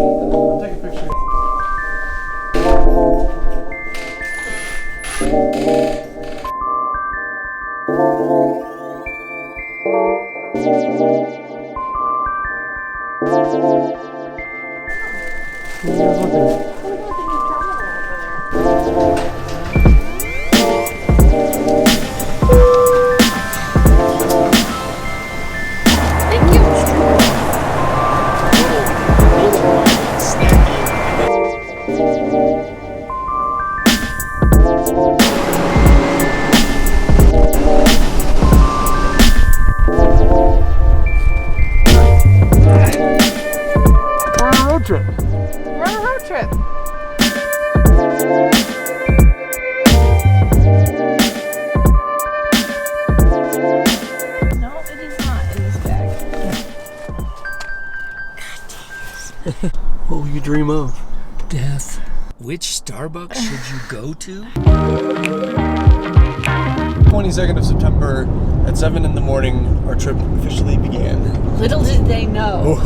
I'll take a picture. What will you dream of? Death. Which Starbucks should you go to? 22nd of September at 7 in the morning, our trip officially began. Little did they know.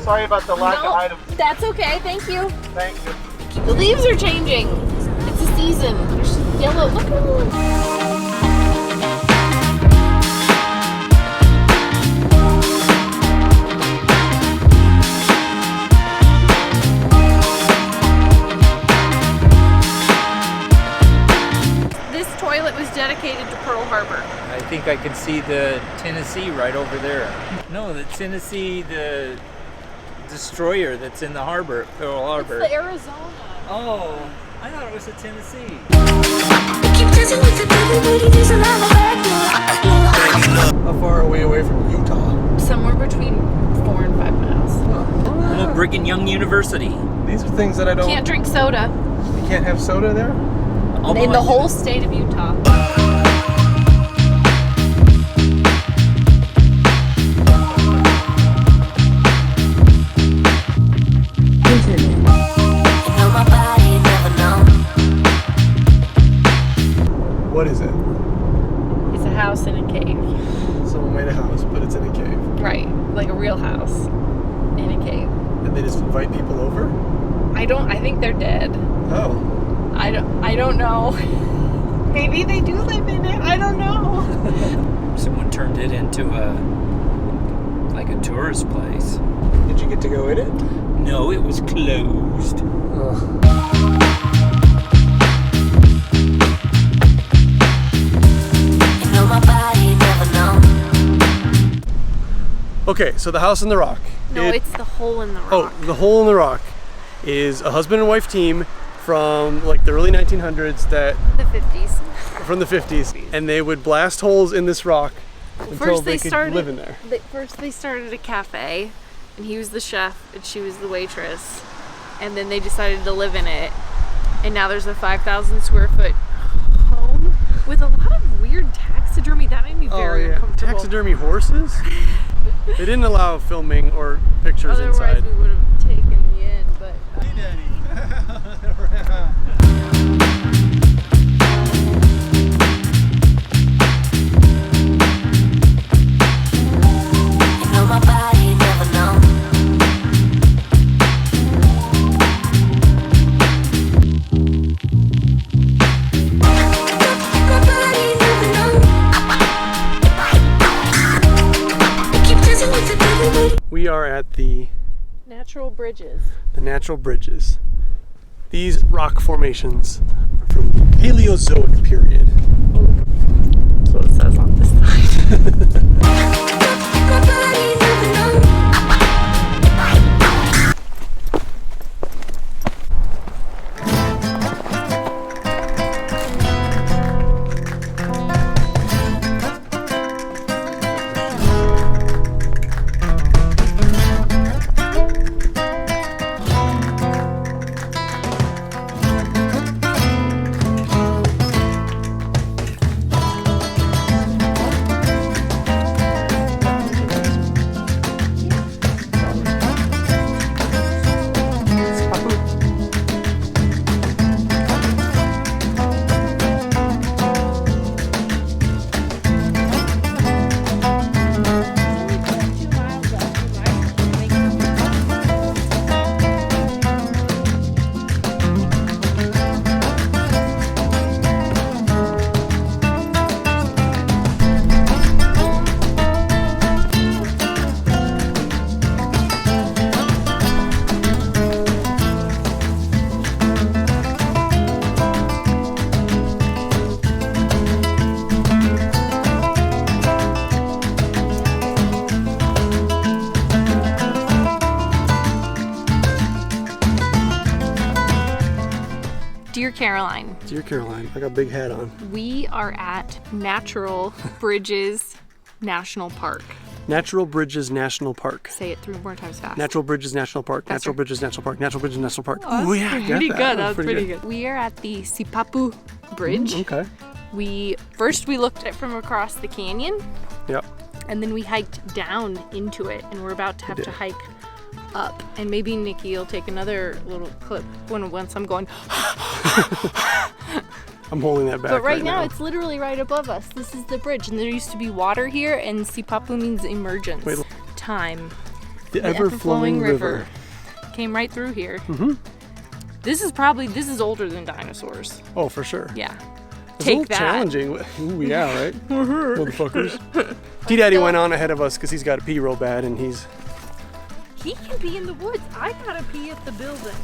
Sorry about the lack of items. That's okay, thank you. Thank you. The leaves are changing. It's a season. There's yellow. Look at them. This toilet was dedicated to Pearl Harbor. I think I can see the Tennessee right over there. No, the Tennessee, the destroyer that's in the harbor, Pearl Harbor. It's the Arizona. Oh, I thought it was the Tennessee. How far are we away from Utah? Somewhere between 4 and 5 miles. Little Brigham Young University. These are things that I don't... Can't drink soda. You can't have soda there? In the whole state of Utah. What is it? It's a house in a cave. Someone made a house, but it's in a cave. Right, like a real house in a cave. And they just invite people over? I think they're dead. Oh. I don't know. Maybe they do live in it. I don't know. Someone turned it into like a tourist place. Did you get to go in it? No, it was closed. Ugh. Okay, so the house in the rock. No, it's the hole in the rock. Oh, the hole in the rock is a husband and wife team from like the early 1900s that... The 50s. From the 50s. And they would blast holes in this rock until they could live in there. First they started a cafe, and he was the chef and she was the waitress. And then they decided to live in it. And now there's a 5,000 square foot home with a lot of weird taxidermy. That made me very uncomfortable. Taxidermy horses? They didn't allow filming or pictures Otherwise inside. we would have taken me in, but... Hey, Daddy. We are at the Natural bridges. The natural bridges. These rock formations are from the Paleozoic period. That's what it says on this side. Dear Caroline. Dear Caroline, I got a big hat on. We are at Natural Bridges National Park. Natural Bridges National Park. Say it 3 more times fast. Natural Bridges National Park. Faster. Natural Bridges National Park. Natural Bridges National Park. Oh, Ooh, yeah, pretty got good. that. That was pretty good. We are at the Sipapu Bridge. Okay. We looked at from across the canyon. Yep. And then we hiked down into it, and we're about to have to hike up. And maybe Nikki will take another little clip once I'm going. I'm holding that back. But right now it's literally right above us. This is the bridge, and there used to be water here, and Sipapu means emergence. Wait. Time. The ever-flowing river came right through here. Mm-hmm. This is older than dinosaurs. Oh, for sure. Yeah. It's Take a little that. challenging. Ooh, yeah, right? Motherfuckers. D-Daddy went on ahead of us because he's got to pee real bad, and he can pee in the woods. I gotta pee at the building.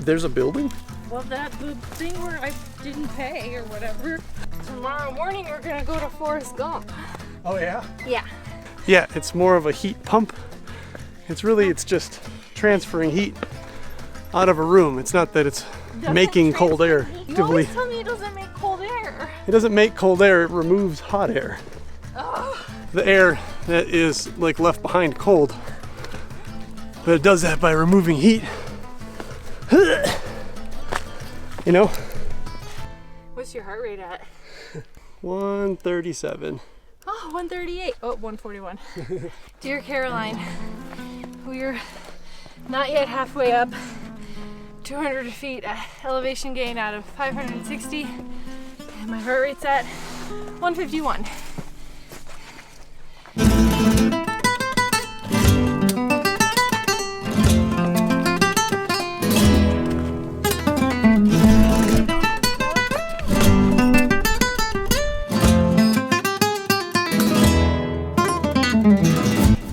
There's a building? Well, the thing where I didn't pay or whatever. Tomorrow morning we're gonna go to Forest Gump. Oh, yeah? Yeah. Yeah, it's more of a heat pump. It's just transferring heat out of a room. It's not that it's making cold air. You always tell me it doesn't make cold air. It doesn't make cold air, it removes hot air. Oh. The air that is like left behind cold. But it does that by removing heat. You know? What's your heart rate at? 137. Oh, 138. Oh, 141. Dear Caroline, we're not yet halfway up. 200 feet elevation gain out of 560. And my heart rate's at 151.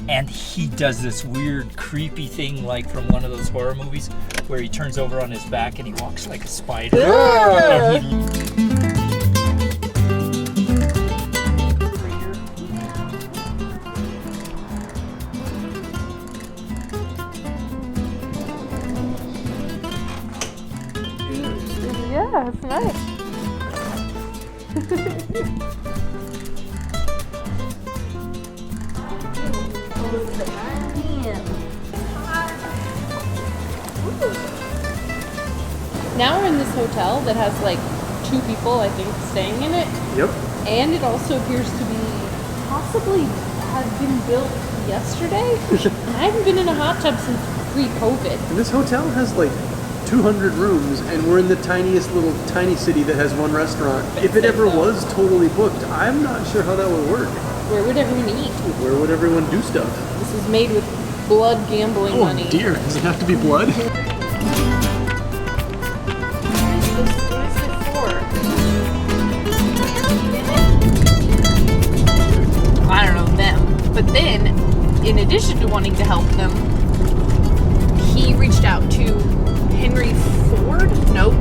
And he does this weird, creepy thing like from one of those horror movies where he turns over on his back and he walks like a spider. And he... Yeah, it's nice. Now we're in this hotel that has like 2 people, I think, staying in it. Yep. And it also appears to be possibly has been built yesterday. And I haven't been in a hot tub since pre-COVID. And this hotel has like 200 rooms, and we're in the tiny city that has 1 restaurant. If it ever was totally booked, I'm not sure how that would work. Where would everyone eat? Where would everyone do stuff? This is made with blood gambling money. Oh dear, does it have to be blood? What is it for? I don't know them. But then, in addition to wanting to help them, he reached out to Henry Ford? Nope.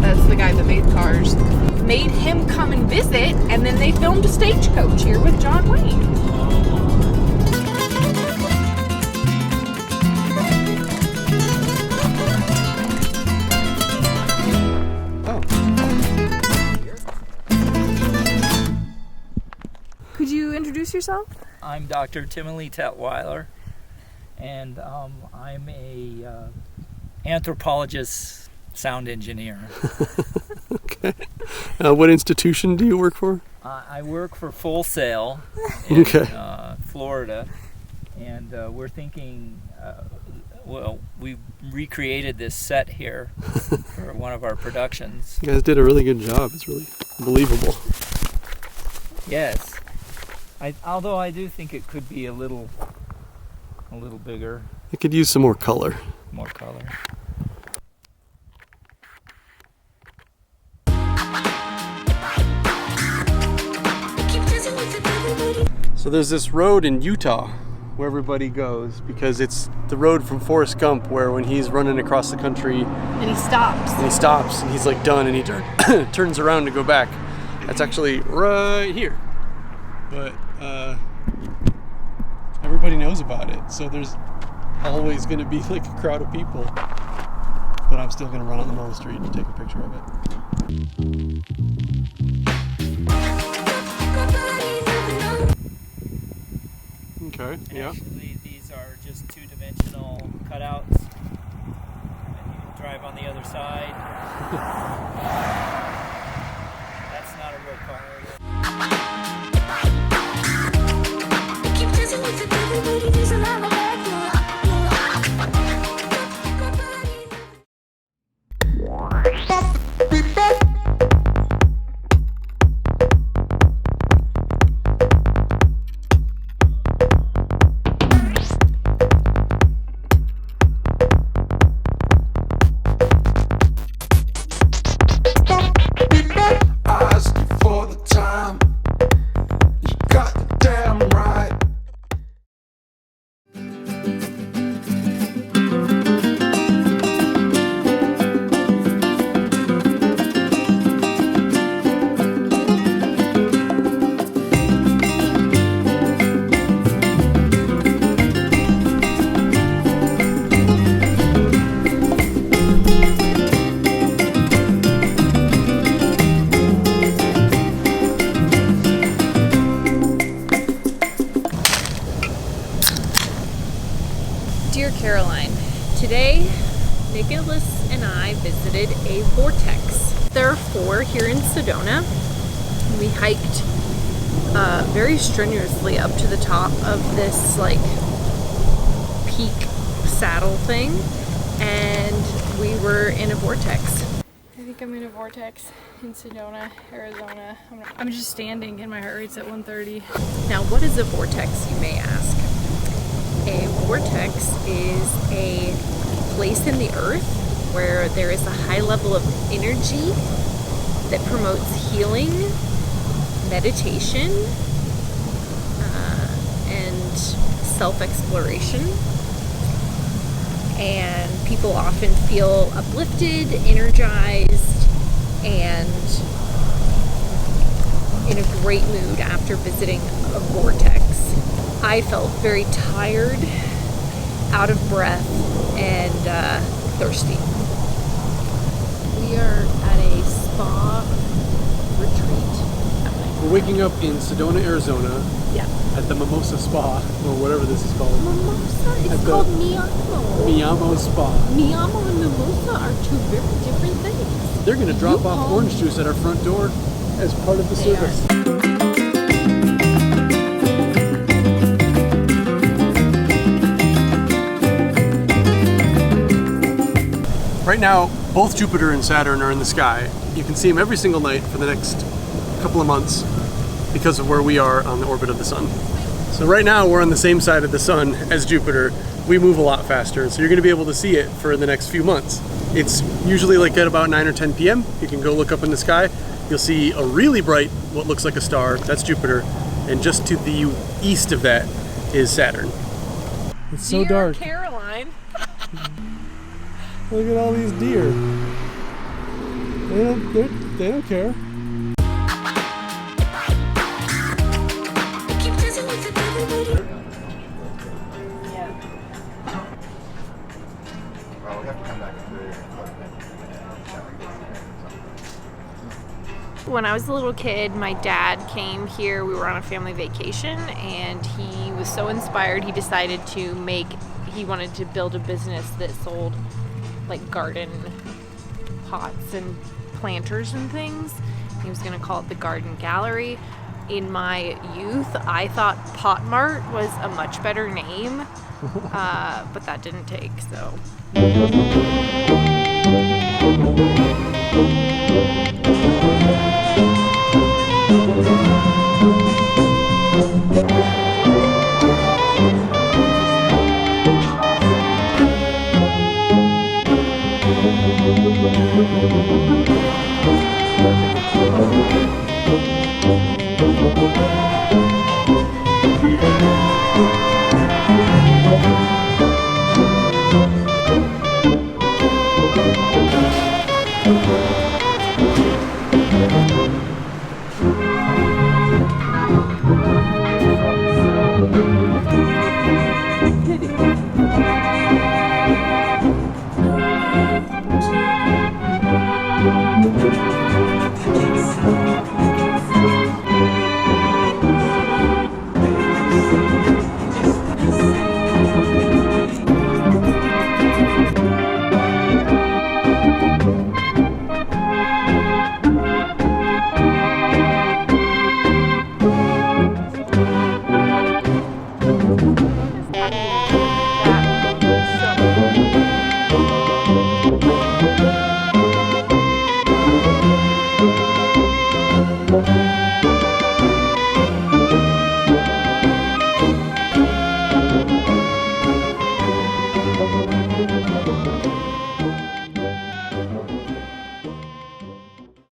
That's the guy that made cars. Made him come and visit, and then they filmed a Stagecoach here with John Wayne. Oh. Could you introduce yourself? I'm Dr. Timothy Tetweiler, and I'm a anthropologist, sound engineer. Okay. What institution do you work for? I work for Full Sail in Florida, and we're thinking, we recreated this set here for one of our productions. You guys did a really good job. It's really believable. Yes. Although I do think it could be a little bigger. It could use some more color. More color. So there's this road in Utah where everybody goes because it's the road from Forest Gump where when he's running across the country And he stops. and he's like done and he turns around to go back. That's actually right here. But everybody knows about it, so there's always going to be like a crowd of people but I'm still going to run out in the middle of the street and take a picture of it. Okay, yeah. Actually, these are just two-dimensional cutouts. And you can drive on the other side. That's not a real car. Dear Caroline, today Nicholas and I visited a vortex. There are 4 here in Sedona. We hiked very strenuously up to the top of this like peak saddle thing, and we were in a vortex. I think I'm in a vortex in Sedona, Arizona. I'm just standing and my heart rate's at 130. Now, what is a vortex, you may ask? A vortex is a place in the earth where there is a high level of energy that promotes healing, meditation, and self-exploration. And people often feel uplifted, energized, and in a great mood after visiting a vortex. I felt very tired, out of breath, and thirsty. We are at a spa retreat. We're waking up in Sedona, Arizona. Yeah. At the Mimosa Spa, or whatever this is called. Mimosa? It's called Miamo. Miamo Spa. Miamo and Mimosa are 2 very different things. They're going to drop off orange juice at our front door as part of the service. Right now, both Jupiter and Saturn are in the sky. You can see them every single night for the next couple of months because of where we are on the orbit of the sun. So right now we're on the same side of the sun as Jupiter. We move a lot faster, so you're going to be able to see it for the next few months. It's usually like at about 9 or 10 p.m. You can go look up in the sky. You'll see a really bright, what looks like a star. That's Jupiter. And just to the east of that is Saturn. It's so dark. Dear Caroline. Look at all these deer. They don't care. When I was a little kid, my dad came here. We were on a family vacation, and he was so inspired, he decided he wanted to build a business that sold like garden pots and planters and things. He was going to call it the Garden Gallery. In my youth, I thought Pot Mart was a much better name, but that didn't take, so.